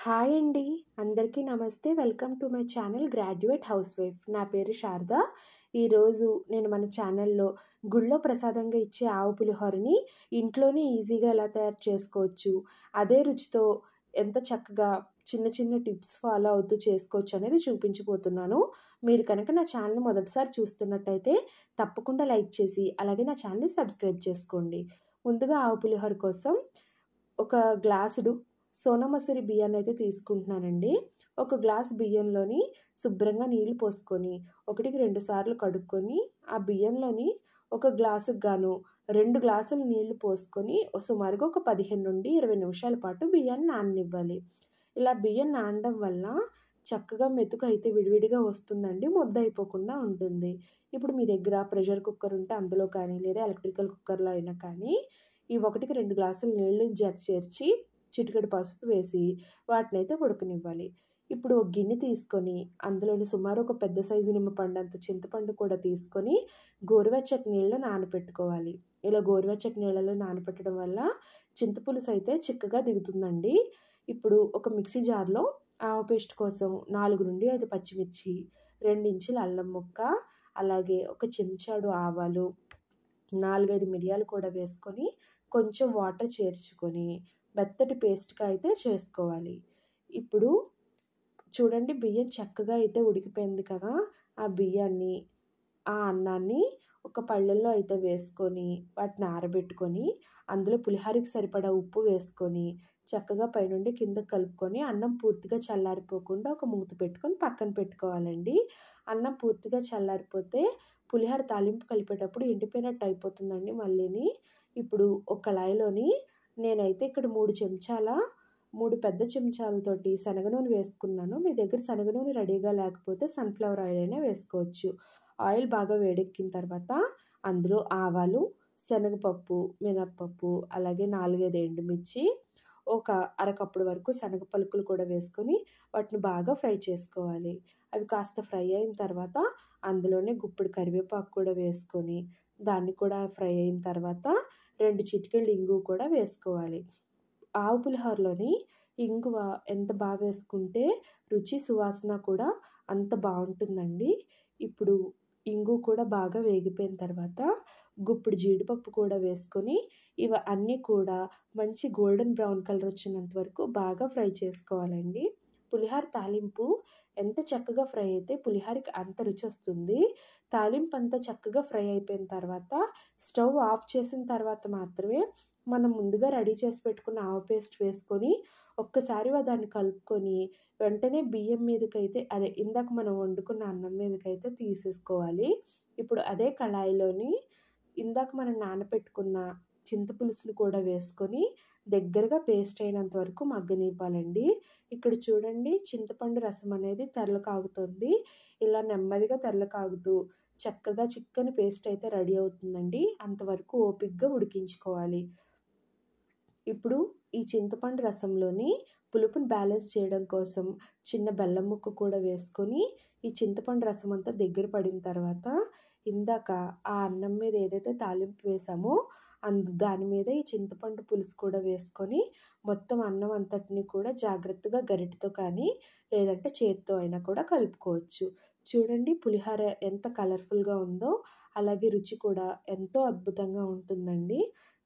Hi అండి. అందరికీ నమస్తే. Welcome to my channel graduate house wife. నా పేరు శారద. ఈరోజు నేను మన ఛానల్లో గుళ్ళో ప్రసాదంగా ఇచ్చే ఆవు పులిహోరని ఇంట్లోనే ఈజీగా ఎలా తయారు చేసుకోవచ్చు, అదే రుచితో ఎంత చక్కగా చిన్న చిన్న టిప్స్ ఫాలో అవుతూ చేసుకోవచ్చు అనేది చూపించబోతున్నాను. మీరు కనుక నా ఛానల్ మొదటిసారి చూస్తున్నట్టయితే తప్పకుండా లైక్ చేసి అలాగే నా ఛానల్ని సబ్స్క్రైబ్ చేసుకోండి. ముందుగా ఆవు పులిహోర కోసం ఒక గ్లాసుడు సోనా మసూరి బియ్యాన్ని అయితే తీసుకుంటున్నానండి. ఒక గ్లాస్ బియ్యంలోని శుభ్రంగా నీళ్లు పోసుకొని 1-2 సార్లు కడుక్కొని ఆ బియ్యంలోని ఒక గ్లాసుకు గాను 2 గ్లాసులు నీళ్లు పోసుకొని సుమారుగా ఒక 15-20 నిమిషాల పాటు బియ్యాన్ని నాననివ్వాలి. ఇలా బియ్యం నానడం వల్ల చక్కగా మెతుకు అయితే విడివిడిగా వస్తుందండి, ముద్ద అయిపోకుండా ఉంటుంది. ఇప్పుడు మీ దగ్గర ప్రెషర్ కుక్కర్ ఉంటే అందులో కానీ లేదా ఎలక్ట్రికల్ కుక్కర్లో అయినా కానీ ఈ 1-2 గ్లాసుల నీళ్లు చేర్చి చిటికెడు పసుపు వేసి వాటినైతే ఉడకనివ్వాలి. ఇప్పుడు ఒక గిన్నె తీసుకొని అందులోని సుమారు ఒక పెద్ద సైజు నిమ్మపండు అంత చింతపండు కూడా తీసుకొని గోరువెచ్చటి నీళ్ళలో నానబెట్టుకోవాలి. ఇలా గోరువెచ్చటి నీళ్ళలో నానబెట్టడం వల్ల చింతపులుసు అయితే చిక్కగా దిగుతుందండి. ఇప్పుడు ఒక మిక్సీ జార్లో ఆవ పేస్ట్ కోసం 4-5 పచ్చిమిర్చి, 2 ఇంచుల అల్లం ముక్క, అలాగే ఒక చెంచాడు ఆవాలు, 4-5 మిరియాలు కూడా వేసుకొని కొంచెం వాటర్ చేర్చుకొని మెత్తటి పేస్ట్గా అయితే చేసుకోవాలి. ఇప్పుడు చూడండి, బియ్యం చక్కగా అయితే ఉడికిపోయింది కదా. ఆ బియ్యాన్ని ఆ అన్నాన్ని ఒక పళ్ళెల్లో అయితే వేసుకొని వాటిని ఆరబెట్టుకొని అందులో పులిహోరకి సరిపడా ఉప్పు వేసుకొని చక్కగా పైనుండి కింద కలుపుకొని అన్నం పూర్తిగా చల్లారిపోకుండా ఒక మూత పెట్టుకొని పక్కన పెట్టుకోవాలండి. అన్నం పూర్తిగా చల్లారిపోతే పులిహోర తాలింపు కలిపేటప్పుడు ఎండిపోయినట్టు అయిపోతుందండి మళ్ళీని. ఇప్పుడు ఒక కళాయిలోని నేనైతే ఇక్కడ 3 పెద్ద చెంచాలతోటి శనగ నూనె వేసుకున్నాను. మీ దగ్గర శనగ నూనె రెడీగా లేకపోతే సన్ఫ్లవర్ ఆయిల్ అయినా వేసుకోవచ్చు. ఆయిల్ బాగా వేడెక్కిన తర్వాత అందులో ఆవాలు, శనగపప్పు, మినప్పప్పు, అలాగే 4-5 ఎండుమిర్చి, ఒక అరకప్పుడు వరకు శనగ పలుకులు కూడా వేసుకొని వాటిని బాగా ఫ్రై చేసుకోవాలి. అవి కాస్త ఫ్రై అయిన తర్వాత అందులోనే గుప్పెడు కరివేపాకు కూడా వేసుకొని దాన్ని కూడా ఫ్రై అయిన తర్వాత 2 చిటికెళ్ళు ఇంగువ కూడా వేసుకోవాలి. ఆవు పులిహోరలోని ఇంగువ ఎంత బాగా వేసుకుంటే రుచి సువాసన కూడా అంత బాగుంటుందండి. ఇప్పుడు ఇంగువ కూడా బాగా వేగిపోయిన తర్వాత గుప్పెడు జీడిపప్పు కూడా వేసుకొని అన్నీ కూడా మంచి గోల్డెన్ బ్రౌన్ కలర్ వచ్చినంత వరకు బాగా ఫ్రై చేసుకోవాలండి. పులిహోర తాలింపు ఎంత చక్కగా ఫ్రై అయితే పులిహోరకి అంత రుచి వస్తుంది. తాలింపు అంతా చక్కగా ఫ్రై అయిపోయిన తర్వాత స్టవ్ ఆఫ్ చేసిన తర్వాత మాత్రమే మనం ముందుగా రెడీ చేసి పెట్టుకున్న ఆవ పేస్ట్ వేసుకొని ఒక్కసారి దాన్ని కలుపుకొని వెంటనే బియ్యం మీదకైతే ఇందాక మనం వండుకున్న అన్నం మీదకైతే తీసేసుకోవాలి. ఇప్పుడు అదే కళాయిలోని ఇందాక మనం నానబెట్టుకున్న చింతపులుసును కూడా వేసుకొని దగ్గరగా పేస్ట్ అయినంత వరకు మగ్గనివ్వాలండి. ఇక్కడ చూడండి, చింతపండు రసం అనేది తెరలు కాగుతుంది. ఇలా నెమ్మదిగా తెరలు కాగుతూ చక్కగా చిక్కని పేస్ట్ అయితే రెడీ అవుతుందండి. అంతవరకు ఓపికగా ఉడికించుకోవాలి. ఇప్పుడు ఈ చింతపండు రసంలోని పులుపుని బ్యాలెన్స్ చేయడం కోసం చిన్న బెల్లం ముక్క కూడా వేసుకొని ఈ చింతపండు రసం అంతా దగ్గర పడిన తర్వాత ఇందాక ఆ అన్నం మీద ఏదైతే తాలింపు వేసామో దాని మీద ఈ చింతపండు పులుసు కూడా వేసుకొని మొత్తం అన్నం అంతటిని కూడా జాగ్రత్తగా గరిటెతో కానీ లేదంటే చేత్తో అయినా కూడా కలుపుకోవచ్చు. చూడండి, పులిహోర ఎంత కలర్ఫుల్గా ఉందో అలాగే రుచి కూడా ఎంతో అద్భుతంగా ఉంటుందండి.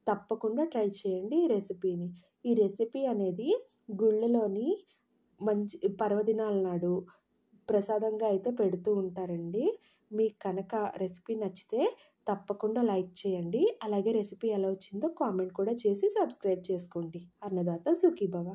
తప్పకుండా ట్రై చేయండి ఈ రెసిపీని. ఈ రెసిపీ అనేది గుళ్ళలోని మంచి పర్వదినాల నాడు ప్రసాదంగా అయితే పెడుతూ ఉంటారండి. మీకు కనుక రెసిపీ నచ్చితే తప్పకుండా లైక్ చేయండి. అలాగే రెసిపీ ఎలా వచ్చిందో కామెంట్ కూడా చేసి సబ్స్క్రైబ్ చేసుకోండి. అన్నదాత సుఖీభవ.